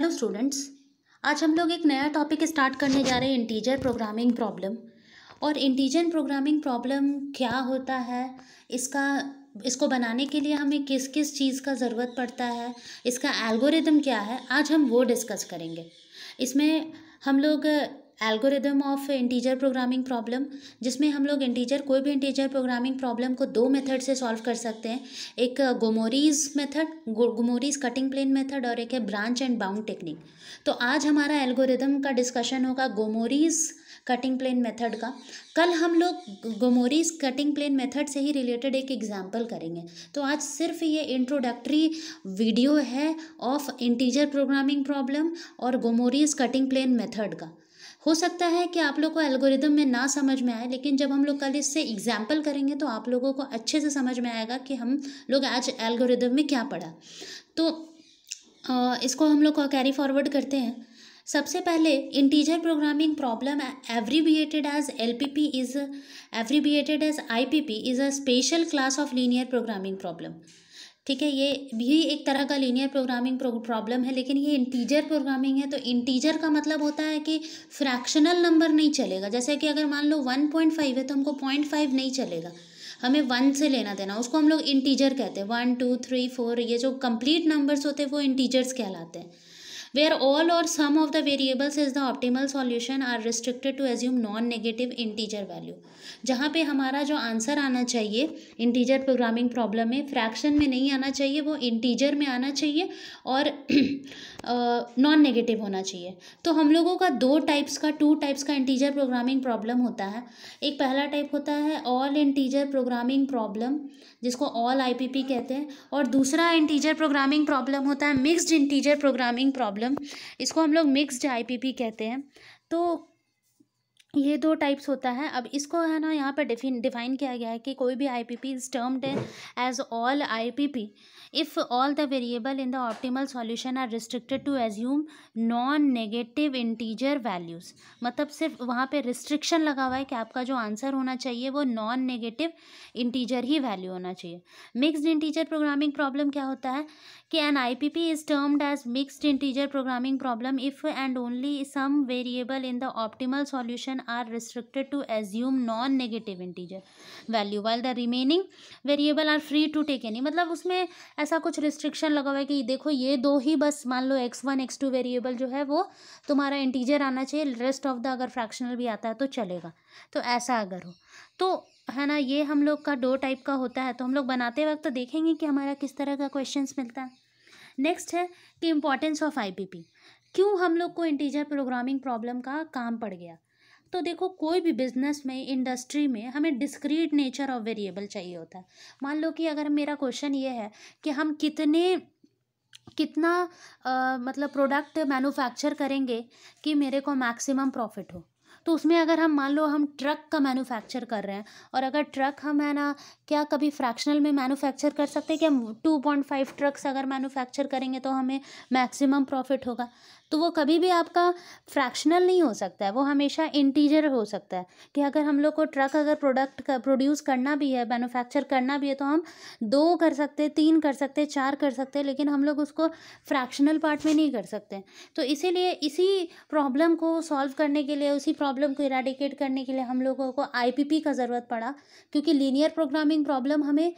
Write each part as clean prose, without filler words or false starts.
Hello students. आज हम लोग एक नया टॉपिक स्टार्ट करने जा रहे हैं, इंटीजर प्रोग्रामिंग प्रॉब्लम। और इंटीजर प्रोग्रामिंग प्रॉब्लम क्या होता है, इसको बनाने के लिए हमें किस किस चीज़ का ज़रूरत पड़ता है, इसका एल्गोरिदम क्या है, आज हम वो डिस्कस करेंगे। इसमें हम लोग algorithm of integer programming problem, जिसमें हम लोग कोई भी इंटीजर प्रोग्रामिंग प्रॉब्लम को दो मेथड से सॉल्व कर सकते हैं। एक गोमोरीज मेथड, गोमोरीज कटिंग प्लेन मेथड, और एक है ब्रांच एंड बाउंड टेक्निक। तो आज हमारा एल्गोरिदम का डिस्कशन होगा गोमोरीज कटिंग प्लेन मेथड का। कल हम लोग गोमोरीज कटिंग प्लेन मेथड से ही रिलेटेड एक एग्जाम्पल करेंगे। तो आज सिर्फ ये इंट्रोडक्टरी वीडियो है ऑफ इंटीजर प्रोग्रामिंग प्रॉब्लम और गोमोरीज कटिंग प्लेन मेथड का। हो सकता है कि आप लोग को एल्गोरिदम में ना समझ में आए, लेकिन जब हम लोग कल इससे एग्जाम्पल करेंगे तो आप लोगों को अच्छे से समझ में आएगा कि हम लोग आज एल्गोरिदम में क्या पढ़ा। तो इसको हम लोग को कैरी फॉरवर्ड करते हैं। सबसे पहले integer programming problem abbreviated as LPP is abbreviated as IPP is a special class of linear programming problem. ठीक है, ये भी एक तरह का लीनियर प्रोग्रामिंग प्रॉब्लम है, लेकिन ये इंटीजर प्रोग्रामिंग है। तो इंटीजर का मतलब होता है कि फ्रैक्शनल नंबर नहीं चलेगा। जैसे कि अगर मान लो 1.5 है तो हमको 0.5 नहीं चलेगा, हमें 1 से लेना देना, उसको हम लोग इंटीजर कहते हैं। 1 2 3 4 ये जो कंप्लीट नंबर्स होते हैं वो इंटीजर्स कहलाते हैं। Where all or some of the variables is the optimal solution are restricted to assume non-negative integer value। जहाँ पे हमारा जो आंसर आना चाहिए इंटीजर प्रोग्रामिंग प्रॉब्लम में फ्रैक्शन में नहीं आना चाहिए, वो इंटीजर में आना चाहिए और नॉन नेगेटिव होना चाहिए। तो हम लोगों का टू टाइप्स का इंटीजर प्रोग्रामिंग प्रॉब्लम होता है। एक पहला टाइप होता है ऑल इंटीजर प्रोग्रामिंग प्रॉब्लम, जिसको ऑल आईपीपी कहते हैं, और दूसरा इंटीजर प्रोग्रामिंग प्रॉब्लम होता है मिक्स्ड इंटीजर प्रोग्रामिंग प्रॉब्लम, इसको हम लोग मिक्स्ड आईपीपी कहते हैं। तो ये दो टाइप्स होता है। अब इसको है ना यहाँ पर डिफाइन किया गया है कि कोई भी IPP is termed as all IPP if all the variable in the optimal solution are restricted to assume non negative integer values. मतलब सिर्फ वहाँ पे रिस्ट्रिक्शन लगा हुआ है कि आपका जो आंसर होना चाहिए वो नॉन नेगेटिव इंटीजर ही वैल्यू होना चाहिए। मिक्स्ड इंटीजर प्रोग्रामिंग प्रॉब्लम क्या होता है कि an IPP is termed as mixed integer programming problem if and only some variable in the optimal solution are restricted to assume non-negative integer value while the remaining variable are free to take any। मतलब उसमें ऐसा कुछ restriction लगा हुआ है कि देखो ये दो ही बस, मान लो x1 x2 वेरिएबल जो है वो तुम्हारा इंटीजर आना चाहिए, रेस्ट ऑफ द अगर फ्रैक्शनल भी आता है तो चलेगा। तो ऐसा अगर हो तो है ना, ये हम लोग का दो टाइप का होता है। तो हम लोग बनाते वक्त तो देखेंगे कि हमारा किस तरह का क्वेश्चंस मिलता है। नेक्स्ट है कि इम्पोर्टेंस ऑफ आईपीपी, क्यों हम लोग को इंटीजर प्रोग्रामिंग प्रॉब्लम का काम पड़ गया। तो देखो, कोई भी बिजनेस में, इंडस्ट्री में हमें डिस्क्रीट नेचर ऑफ वेरिएबल चाहिए होता है। मान लो कि अगर मेरा क्वेश्चन ये है कि हम कितना मतलब प्रोडक्ट मैन्युफैक्चर करेंगे कि मेरे को मैक्सिमम प्रॉफिट हो। तो उसमें अगर हम मान लो हम ट्रक का मैन्युफैक्चर कर रहे हैं, और अगर ट्रक हम है ना क्या कभी फ्रैक्शनल में मैन्युफैक्चर कर सकते हैं कि हम 2.5 ट्रक्स अगर मैन्युफैक्चर करेंगे तो हमें मैक्सिमम प्रॉफिट होगा। तो वो कभी भी आपका फ्रैक्शनल नहीं हो सकता है, वो हमेशा इंटीजर हो सकता है। कि अगर हम लोग को ट्रक अगर प्रोडक्ट का प्रोड्यूस करना भी है, मैन्युफैक्चर करना भी है, तो हम 2 कर सकते, 3 कर सकते, 4 कर सकते, लेकिन हम लोग उसको फ्रैक्शनल पार्ट में नहीं कर सकते। तो इसीलिए इसी प्रॉब्लम को सॉल्व करने के लिए, उसी प्रॉब्लम को इरेडिकेट करने के लिए हम लोगों को आईपीपी का ज़रूरत पड़ा। क्योंकि लीनियर प्रोग्रामिंग प्रॉब्लम हमें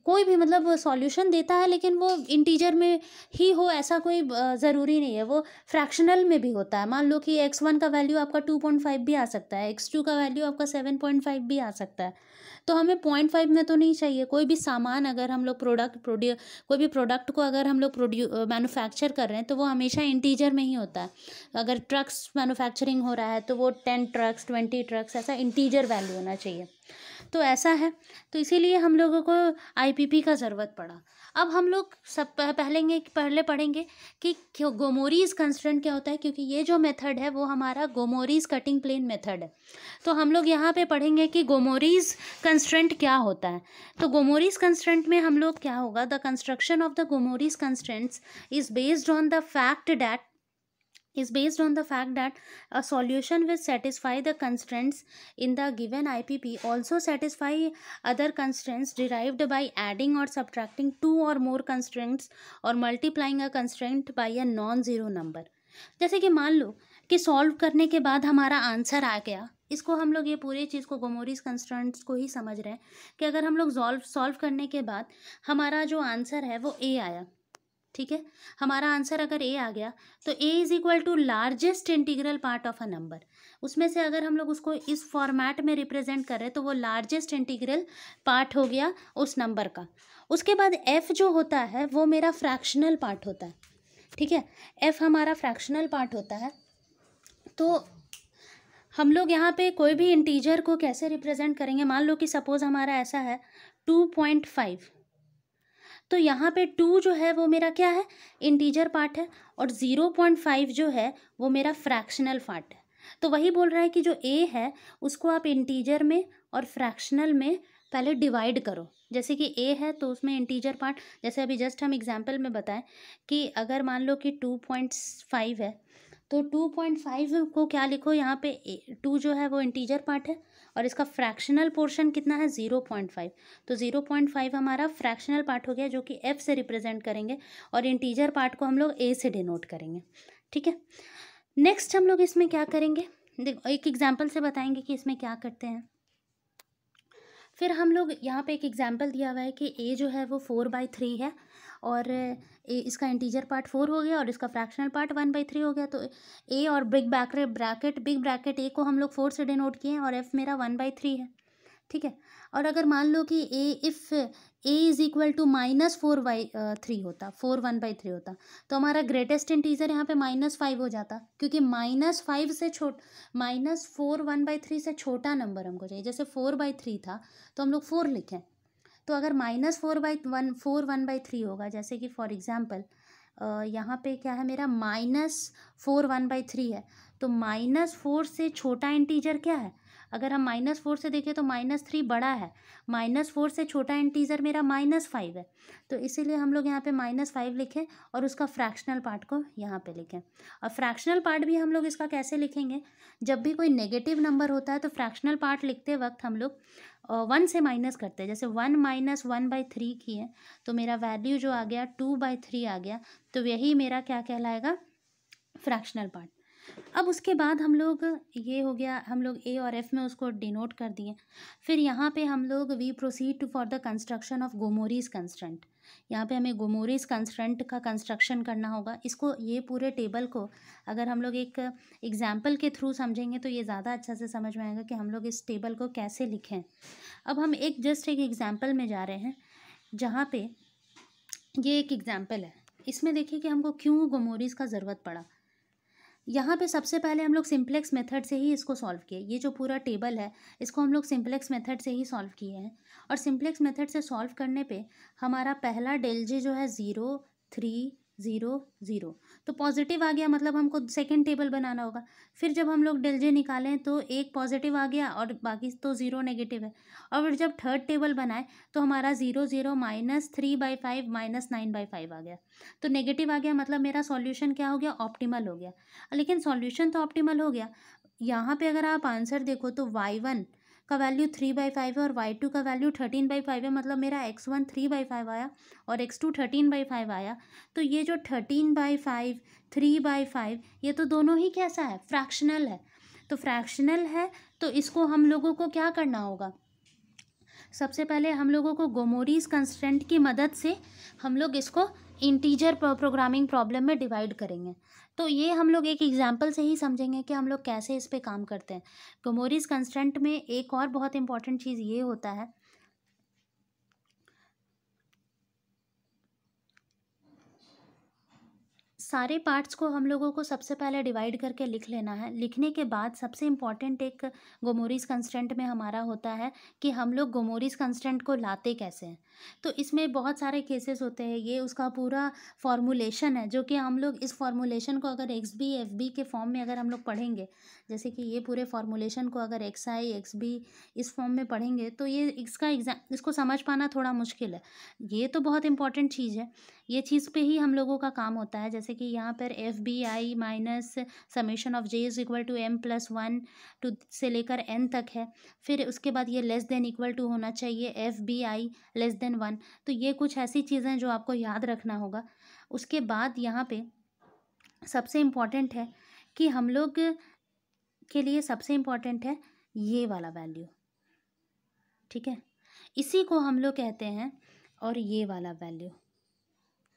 कोई भी मतलब सॉल्यूशन देता है, लेकिन वो इंटीजर में ही हो ऐसा कोई ज़रूरी नहीं है, वो फ्रैक्शनल में भी होता है। मान लो कि x1 का वैल्यू आपका 2.5 भी आ सकता है, x2 का वैल्यू आपका 7.5 भी आ सकता है। तो हमें 0.5 में तो नहीं चाहिए। कोई भी सामान अगर हम लोग कोई भी प्रोडक्ट को अगर हम लोग मैन्युफैक्चर कर रहे हैं तो वो हमेशा इंटीजर में ही होता है। अगर ट्रक्स मैन्युफैक्चरिंग हो रहा है तो वो 10 ट्रक्स 20 ट्रक्स ऐसा इंटीजर वैल्यू होना चाहिए। तो ऐसा है, तो इसीलिए हम लोगों को आईपीपी का ज़रूरत पड़ा। अब हम लोग पहले पढ़ेंगे कि गोमोरीज कंस्ट्रेंट क्या होता है, क्योंकि ये जो मेथड है वो हमारा गोमोरीज कटिंग प्लेन मेथड है। तो हम लोग यहाँ पे पढ़ेंगे कि गोमोरीज कंस्ट्रेंट क्या होता है। तो गोमोरीज कंस्ट्रेंट में हम लोग क्या होगा, the construction of the Gomory's constraints is based on the fact that is based on the fact that a solution which satisfy the constraints in the given IPP also satisfy other constraints derived by adding or subtracting two or more constraints or multiplying a constraint by a non-zero number. जैसे कि मान लो कि solve करने के बाद हमारा answer आ गया, इसको हम लोग ये पूरी चीज़ को गोमोरिस कंस्ट्रेंट्स को ही समझ रहे हैं कि अगर हम लोग सॉल्व करने के बाद हमारा जो आंसर है वो ए आया, ठीक है, हमारा आंसर अगर ए आ गया तो A is equal to largest integral part of a number, उसमें से अगर हम लोग उसको इस फॉर्मेट में रिप्रेजेंट करें तो वो लार्जेस्ट इंटीग्रल पार्ट हो गया उस नंबर का। उसके बाद एफ जो होता है वो मेरा फ्रैक्शनल पार्ट होता है, ठीक है, एफ हमारा फ्रैक्शनल पार्ट होता है। तो हम लोग यहाँ पे कोई भी इंटीजर को कैसे रिप्रेजेंट करेंगे, मान लो कि सपोज हमारा ऐसा है 2.5, तो यहाँ पे 2 जो है वो मेरा क्या है, इंटीजर पार्ट है, और 0.5 जो है वो मेरा फ्रैक्शनल पार्ट है। तो वही बोल रहा है कि जो ए है उसको आप इंटीजर में और फ्रैक्शनल में पहले डिवाइड करो। जैसे कि ए है तो उसमें इंटीजर पार्ट, जैसे अभी जस्ट हम एग्जांपल में बताएं कि अगर मान लो कि 2.5 है तो 2.5 को क्या लिखो, यहाँ पे 2 जो है वो इंटीजर पार्ट है और इसका फ्रैक्शनल पोर्शन कितना है 0.5, तो 0.5 हमारा फ्रैक्शनल पार्ट हो गया जो कि एफ से रिप्रेजेंट करेंगे और इंटीजर पार्ट को हम लोग ए से डिनोट करेंगे, ठीक है। नेक्स्ट हम लोग इसमें क्या करेंगे, देखो एक एग्जाम्पल से बताएंगे कि इसमें क्या करते हैं। फिर हम लोग यहाँ पे एक एग्जाम्पल दिया हुआ है कि ए जो है वो 4/3 है और इसका इंटीजर पार्ट 4 हो गया और इसका फ्रैक्शनल पार्ट 1/3 हो गया। तो ए और बिग ब्रैकेट ए को हम लोग 4 से डिनोट किए हैं और एफ मेरा 1/3 है, ठीक है। और अगर मान लो कि if A is equal to -4/3 होता, 4 1/3 होता, तो हमारा ग्रेटेस्ट इंटीजर यहाँ पे -5 हो जाता, क्योंकि -5 से -4 1/3 से छोटा नंबर हमको चाहिए। जैसे 4/3 था तो हम लोग 4 लिखें, तो अगर -4 1/3 होगा, जैसे कि फॉर एग्जांपल यहाँ पे क्या है मेरा -4 1/3 है, तो -4 से छोटा इंटीजर क्या है, अगर हम -4 से देखें तो -3 बड़ा है, -4 से छोटा इंटीजर मेरा -5 है, तो इसीलिए हम लोग यहाँ पे -5 लिखें और उसका फ्रैक्शनल पार्ट को यहाँ पे लिखें। और फ्रैक्शनल पार्ट भी हम लोग इसका कैसे लिखेंगे, जब भी कोई नेगेटिव नंबर होता है तो फ्रैक्शनल पार्ट लिखते वक्त हम लोग 1 से माइनस करते हैं। जैसे 1 - 1/3 किए तो मेरा वैल्यू जो आ गया 2/3 आ गया, तो यही मेरा क्या कहलाएगा, फ्रैक्शनल पार्ट। अब उसके बाद हम लोग, ये हो गया, हम लोग ए और एफ में उसको डिनोट कर दिए। फिर यहाँ पे हम लोग we proceed for the construction of Gomory's constraint. यहाँ पे हमें गोमोरिस कंस्ट्रेंट का कंस्ट्रक्शन करना होगा। इसको, ये पूरे टेबल को अगर हम लोग एक एग्जाम्पल के थ्रू समझेंगे तो ये ज़्यादा अच्छा से समझ में आएगा कि हम लोग इस टेबल को कैसे लिखें। अब हम एक एग्जाम्पल में जा रहे हैं, जहाँ पे ये एक एग्जाम्पल है, इसमें देखिए कि हमको क्यों गोमोरिस का ज़रूरत पड़ा। यहाँ पे सबसे पहले हम लोग सिंप्लेक्स मेथड से ही इसको सॉल्व किए। ये जो पूरा टेबल है इसको हम लोग सिंप्लेक्स मेथड से ही सॉल्व किए हैं, और सिंप्लेक्स मेथड से सॉल्व करने पे हमारा पहला डेल जे जो है 0 3 0 0, तो पॉजिटिव आ गया, मतलब हमको सेकंड टेबल बनाना होगा। फिर जब हम लोग डेल जे निकालें तो एक पॉजिटिव आ गया और बाकी तो 0 नेगेटिव है। और फिर जब थर्ड टेबल बनाए तो हमारा 0 0 -3/5 -9/5 आ गया, तो नेगेटिव आ गया, मतलब मेरा सॉल्यूशन क्या हो गया, ऑप्टिमल हो गया। लेकिन सॉल्यूशन तो ऑप्टिमल हो गया, यहाँ पे अगर आप आंसर देखो तो y1 का वैल्यू 3/5 है और y2 का वैल्यू 13/5 है, मतलब मेरा x1 3/5 आया और x2 13/5 आया। तो ये जो 13/5 3/5 ये तो दोनों ही कैसा है, फ्रैक्शनल है। तो फ्रैक्शनल है तो इसको हम लोगों को क्या करना होगा, सबसे पहले हम लोगों को गोमोरिस कंस्ट्रेंट की मदद से हम लोग इसको इंटीजर प्रोग्रामिंग प्रॉब्लम में डिवाइड करेंगे। तो ये हम लोग एक एग्जांपल से ही समझेंगे कि हम लोग कैसे इस पे काम करते हैं। गोमोरिस कंस्ट्रेंट में एक और बहुत इंपॉर्टेंट चीज़ ये होता है, सारे पार्ट्स को हम लोगों को सबसे पहले डिवाइड करके लिख लेना है। लिखने के बाद सबसे इम्पॉर्टेंट एक गोमोरिस कंस्ट्रेंट में हमारा होता है कि हम लोग गोमोरिस कंस्ट्रेंट को लाते कैसे हैं। तो इसमें बहुत सारे केसेस होते हैं, ये उसका पूरा फॉर्मूलेशन है, जो कि हम लोग इस फॉर्मूलेशन को अगर एक्स बी एफ बी के फॉर्म में अगर हम लोग पढ़ेंगे, जैसे कि ये पूरे फॉर्मूलेशन को अगर एक्स आई एक्स बी इस फॉर्म में पढ़ेंगे तो ये इसको समझ पाना थोड़ा मुश्किल है। ये तो बहुत इंपॉर्टेंट चीज़ है, ये चीज़ पे ही हम लोगों का काम होता है। जैसे कि कि यहाँ पर F B I minus summation of J is equal to M plus one to से लेकर एन तक है। फिर उसके बाद ये लेस देन इक्वल टू होना चाहिए F B I less than one. तो ये कुछ ऐसी चीज़ें हैं जो आपको याद रखना होगा। उसके बाद यहाँ पे सबसे इम्पॉर्टेंट है कि हम लोग के लिए सबसे इम्पॉर्टेंट है ये वाला वैल्यू, ठीक है, इसी को हम लोग कहते हैं, और ये वाला वैल्यू,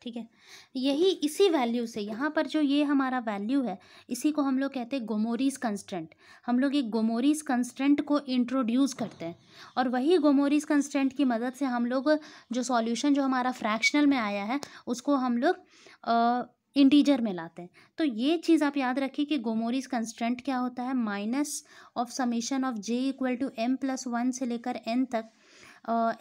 ठीक है, यही इसी वैल्यू से यहाँ पर जो ये हमारा वैल्यू है इसी को हम लोग कहते हैं गोमोरीज कंस्टेंट। हम लोग एक गोमोरीज कंस्टेंट को इंट्रोड्यूस करते हैं और वही गोमोरीज कंस्टेंट की मदद से हम लोग जो सॉल्यूशन जो हमारा फ्रैक्शनल में आया है उसको हम लोग इंटीजर में लाते हैं। तो ये चीज़ आप याद रखिए कि गोमोरीज कंस्टेंट क्या होता है, minus of summation of J equal to M plus one से लेकर एन तक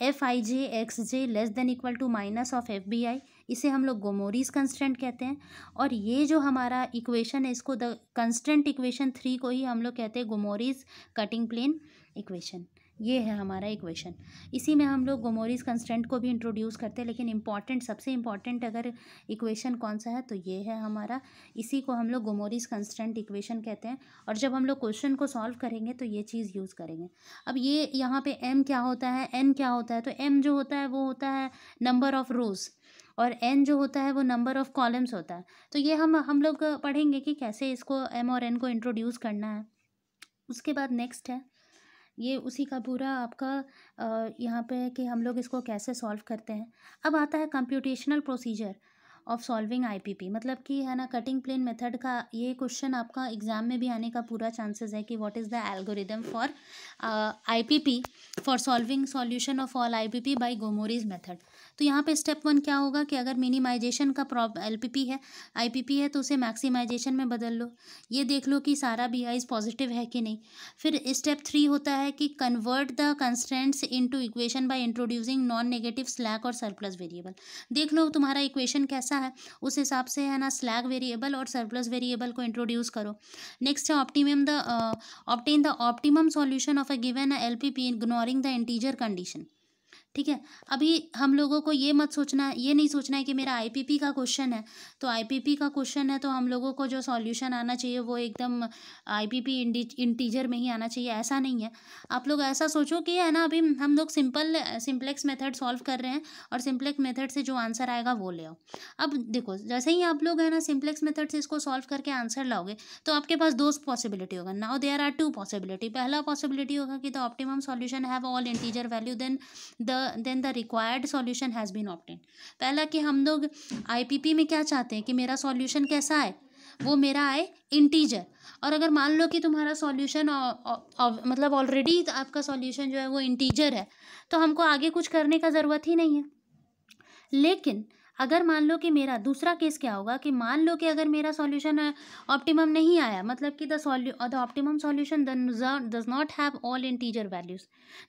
F I J X J less than equal to minus of F B I, इसे हम लोग गोमोरीज कंस्टेंट कहते हैं। और ये जो हमारा इक्वेशन है इसको द कंस्टेंट इक्वेशन 3 को ही हम लोग कहते हैं गोमोरीज कटिंग प्लेन इक्वेशन। ये है हमारा इक्वेशन, इसी में हम लोग गोमोरीज कंस्टेंट को भी इंट्रोड्यूस करते हैं। लेकिन इम्पॉर्टेंट, सबसे इम्पॉर्टेंट अगर इक्वेशन कौन सा है तो ये है हमारा, इसी को हम लोग गोमोरीज कंस्टेंट इक्वेशन कहते हैं। और जब हम लोग क्वेश्चन को सॉल्व करेंगे तो ये चीज़ यूज़ करेंगे। अब ये यहाँ पे m क्या होता है, n क्या होता है, तो m जो होता है वो होता है नंबर ऑफ़ रोज़ और n जो होता है वो नंबर ऑफ़ कॉलम्स होता है। तो ये हम लोग पढ़ेंगे कि कैसे इसको m और n को इंट्रोड्यूस करना है। उसके बाद नेक्स्ट है ये उसी का पूरा आपका यहाँ पे है कि हम लोग इसको कैसे सॉल्व करते हैं। अब आता है computational procedure of solving IPP, मतलब कि है ना कटिंग प्लेन मेथड का ये क्वेश्चन आपका एग्जाम में भी आने का पूरा चांसेस है कि what is the algorithm for IPP for solving solution of all IPP by Gomory's method. तो यहाँ पे स्टेप 1 क्या होगा कि अगर मिनिमाइजेशन का एलपीपी है, आईपीपी है, तो उसे मैक्सिमाइजेशन में बदल लो, ये देख लो कि सारा बी आईज पॉजिटिव है कि नहीं। फिर स्टेप 3 होता है कि convert the constants into equation by introducing non negative slack और सरप्लस वेरिएबल। देख लो तुम्हारा इक्वेशन कैसा है, उस हिसाब से है ना स्लैक वेरिएबल और सरप्लस वेरिएबल को इंट्रोड्यूस करो। नेक्स्ट है obtain the optimum solution of a given LPP ignoring the integer condition. ठीक है, अभी हम लोगों को ये मत सोचना, ये नहीं सोचना है कि मेरा आईपीपी का क्वेश्चन है तो आईपीपी का क्वेश्चन है तो हम लोगों को जो सॉल्यूशन आना चाहिए वो एकदम आईपीपी इंटीजर में ही आना चाहिए, ऐसा नहीं है। आप लोग ऐसा सोचो कि है ना अभी हम लोग सिंप्लेक्स मेथड सॉल्व कर रहे हैं और सिंप्लेक्स मेथड से जो आंसर आएगा वो ले आओ। अब देखो जैसे ही आप लोग है ना सिंप्लेक्स मेथड से इसको सॉल्व करके आंसर लाओगे तो आपके पास 2 पॉसिबिलिटी होगा। Now there are 2 possibility. पहला पॉसिबिलिटी होगा कि the optimum solution have all integer value then the required solution has been obtained। पहला कि हम लोग आईपीपी में क्या चाहते हैं कि मेरा सॉल्यूशन कैसा आए, वो मेरा आए इंटीजर। और अगर मान लो कि तुम्हारा सॉल्यूशन मतलब ऑलरेडी आपका सॉल्यूशन जो है वो इंटीजर है तो हमको आगे कुछ करने का ज़रूरत ही नहीं है। लेकिन अगर मान लो कि मेरा दूसरा केस क्या होगा कि मान लो कि अगर मेरा सॉल्यूशन ऑप्टिमम नहीं आया, मतलब कि the optimum solution does not have all integer values,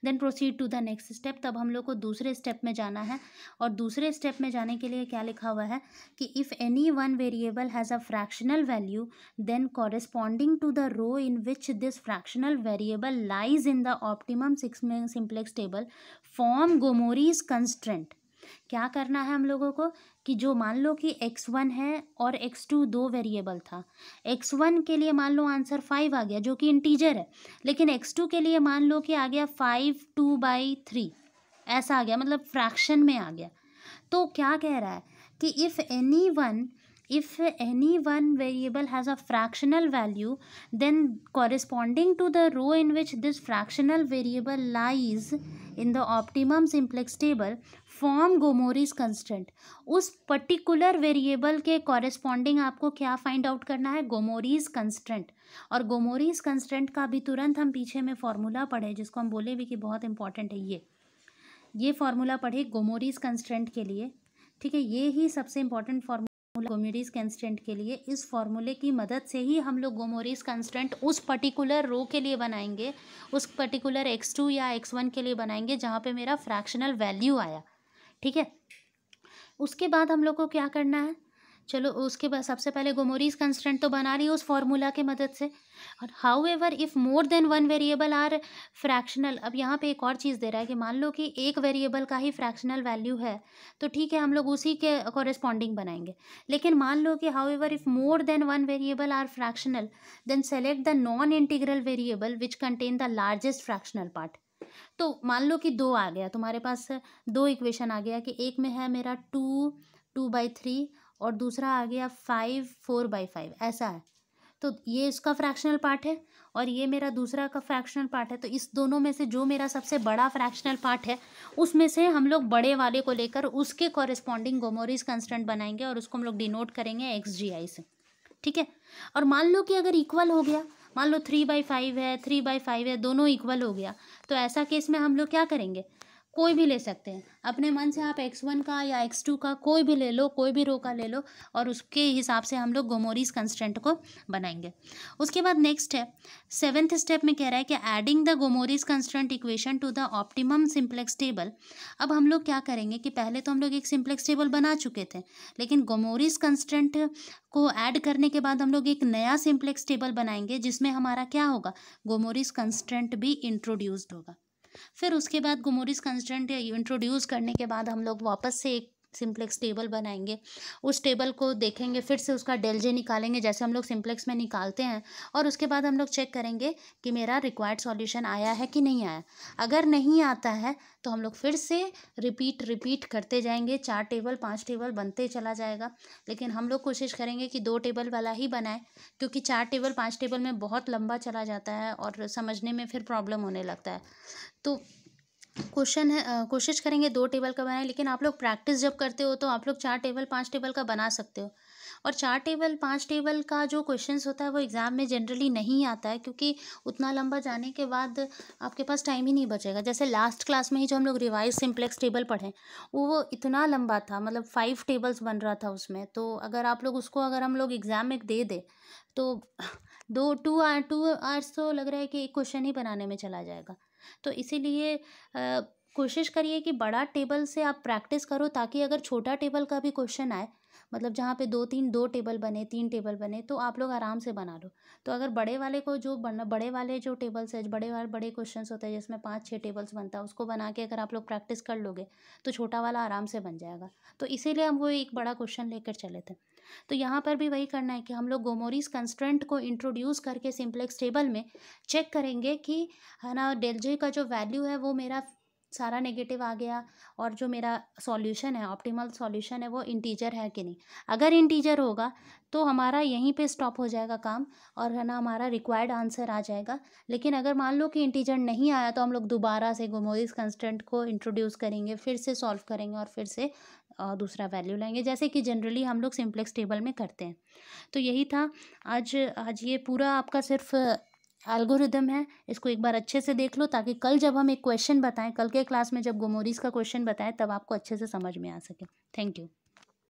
then proceed to the next step. तब हम लोग को दूसरे स्टेप में जाना है और दूसरे स्टेप में जाने के लिए क्या लिखा हुआ है कि if any one variable has a fractional value then corresponding to the row in which this fractional variable lies in the optimum simplex table form Gomory's constraint. क्या करना है हम लोगों को कि जो मान लो कि x1 है और x2 2 वेरिएबल था, x1 के लिए मान लो आंसर 5 आ गया जो कि इंटीजर है, लेकिन x2 के लिए मान लो कि आ गया 5/2/3 ऐसा आ गया, मतलब फ्रैक्शन में आ गया। तो क्या कह रहा है कि if any one variable has a fractional value then corresponding to the row in which this fractional variable lies in the optimum simplex table form Gomory's constant. उस पर्टिकुलर वेरिएबल के कॉरेस्पॉन्डिंग आपको क्या फाइंड आउट करना है, गोमोरीज constant. और गोमोरीज constant का भी तुरंत हम पीछे में फॉर्मूला पढ़े जिसको हम बोले भी कि बहुत इंपॉर्टेंट है, ये फॉर्मूला पढ़े गोमोरीज कंस्टेंट के लिए। ठीक है, ये ही सबसे इंपॉर्टेंट फॉर्मूला गोमोरीज कंस्टेंट के लिए। इस फॉर्मूले की मदद से ही हम लोग गोमोरीज कंस्टेंट उस पर्टिकुलर रो के लिए बनाएंगे, उस पर्टिकुलर x2 या x1 के लिए बनाएंगे जहाँ पे मेरा फ्रैक्शनल वैल्यू आया। ठीक है, उसके बाद हम लोग को क्या करना है चलो उसके बाद सबसे पहले गोमोरीज कंस्ट्रेंट तो बना रही है उस फॉर्मूला के मदद से। और however if more than one variable are fractional, अब यहाँ पे एक और चीज़ दे रहा है कि मान लो कि एक वेरिएबल का ही फ्रैक्शनल वैल्यू है तो ठीक है, हम लोग उसी के कॉरेस्पॉन्डिंग बनाएंगे। लेकिन मान लो कि however if more than one variable are fractional then select the non integral variable which contain the largest fractional part. तो मान लो कि दो आ गया तुम्हारे पास, दो इक्वेशन आ गया कि एक में है मेरा 2/3 और दूसरा आ गया 4/5, ऐसा है। तो ये इसका फ्रैक्शनल पार्ट है और ये मेरा दूसरा का फ्रैक्शनल पार्ट है। तो इस दोनों में से जो मेरा सबसे बड़ा फ्रैक्शनल पार्ट है उसमें से हम लोग बड़े वाले को लेकर उसके कॉरेस्पॉन्डिंग गोमोरीज कंस्टेंट बनाएंगे और उसको हम लोग डिनोट करेंगे XGI से, ठीक है। और मान लो कि अगर इक्वल हो गया, मान लो 3/5 है, 3/5 है, दोनों इक्वल हो गया, तो ऐसा केस में हम लोग क्या करेंगे, कोई भी ले सकते हैं अपने मन से, आप x1 का या x2 का कोई भी ले लो, कोई भी रो का ले लो और उसके हिसाब से हम लोग गोमोरीज कंस्टेंट को बनाएंगे। उसके बाद नेक्स्ट है 7th स्टेप में कह रहा है कि adding the Gomory's constant equation to the optimum simplex table. अब हम लोग क्या करेंगे कि पहले तो हम लोग एक सिंप्लेक्स टेबल बना चुके थे, लेकिन गोमोरीज कंस्टेंट को ऐड करने के बाद हम लोग एक नया सिंप्लेक्स टेबल बनाएंगे जिसमें हमारा क्या होगा, गोमोरीज कंस्टेंट भी इंट्रोड्यूस्ड होगा। फिर उसके बाद गोमोरीज कंस्टेंट इंट्रोड्यूस करने के बाद हम लोग वापस से एक सिंप्लेक्स टेबल बनाएंगे, उस टेबल को देखेंगे, फिर से उसका डेल जे निकालेंगे जैसे हम लोग सिंप्लेक्स में निकालते हैं, और उसके बाद हम लोग चेक करेंगे कि मेरा रिक्वायर्ड सॉल्यूशन आया है कि नहीं आया। अगर नहीं आता है तो हम लोग फिर से रिपीट करते जाएंगे, 4 टेबल 5 टेबल बनते चला जाएगा। लेकिन हम लोग कोशिश करेंगे कि 2 टेबल वाला ही बनाए, क्योंकि 4 टेबल 5 टेबल में बहुत लंबा चला जाता है और समझने में फिर प्रॉब्लम होने लगता है। तो क्वेश्चन है, कोशिश करेंगे 2 टेबल का बनाए, लेकिन आप लोग प्रैक्टिस जब करते हो तो आप लोग 4 टेबल 5 टेबल का बना सकते हो। और 4 टेबल 5 टेबल का जो क्वेश्चंस होता है वो एग्ज़ाम में जनरली नहीं आता है, क्योंकि उतना लंबा जाने के बाद आपके पास टाइम ही नहीं बचेगा। जैसे लास्ट क्लास में ही जो हम लोग रिवाइज सिंप्लेक्स टेबल पढ़ें वो इतना लंबा था, मतलब 5 टेबल्स बन रहा था उसमें। तो अगर आप लोग उसको अगर हम लोग एग्ज़ाम में दे दें तो 2 आवर्स तो लग रहा है कि एक क्वेश्चन ही बनाने में चला जाएगा। तो इसीलिए कोशिश करिए कि बड़ा टेबल से आप प्रैक्टिस करो, ताकि अगर छोटा टेबल का भी क्वेश्चन आए, मतलब जहाँ पे 2 टेबल बने, 3 टेबल बने, तो आप लोग आराम से बना लो। तो अगर बड़े वाले को जो बड़े वाले जो टेबल्स है, बड़े क्वेश्चंस होते हैं जिसमें 5-6 टेबल्स बनता है, उसको बना के अगर आप लोग प्रैक्टिस कर लोगे तो छोटा वाला आराम से बन जाएगा। तो इसीलिए हम वो एक बड़ा क्वेश्चन लेकर चले थे। तो यहाँ पर भी वही करना है कि हम लोग गोमोरीज कंस्ट्रेंट को इंट्रोड्यूस करके सिंप्लेक्स टेबल में चेक करेंगे कि है ना, डेल जे का जो वैल्यू है वो मेरा सारा नेगेटिव आ गया, और जो मेरा सॉल्यूशन है, ऑप्टिमल सॉल्यूशन है, वो इंटीजर है कि नहीं। अगर इंटीजर होगा तो हमारा यहीं पे स्टॉप हो जाएगा काम, और है ना हमारा रिक्वायर्ड आंसर आ जाएगा। लेकिन अगर मान लो कि इंटीजर नहीं आया तो हम लोग दोबारा से गोमोरीज कंस्टेंट को इंट्रोड्यूस करेंगे, फिर से सॉल्व करेंगे और फिर से दूसरा वैल्यू लाएंगे, जैसे कि जनरली हम लोग सिंप्लेक्स टेबल में करते हैं। तो यही था आज ये पूरा आपका सिर्फ एल्गोरिदम है। इसको एक बार अच्छे से देख लो, ताकि कल जब हम एक क्वेश्चन बताएं, कल के क्लास में जब गोमोरीज का क्वेश्चन बताएं, तब आपको अच्छे से समझ में आ सके। Thank you.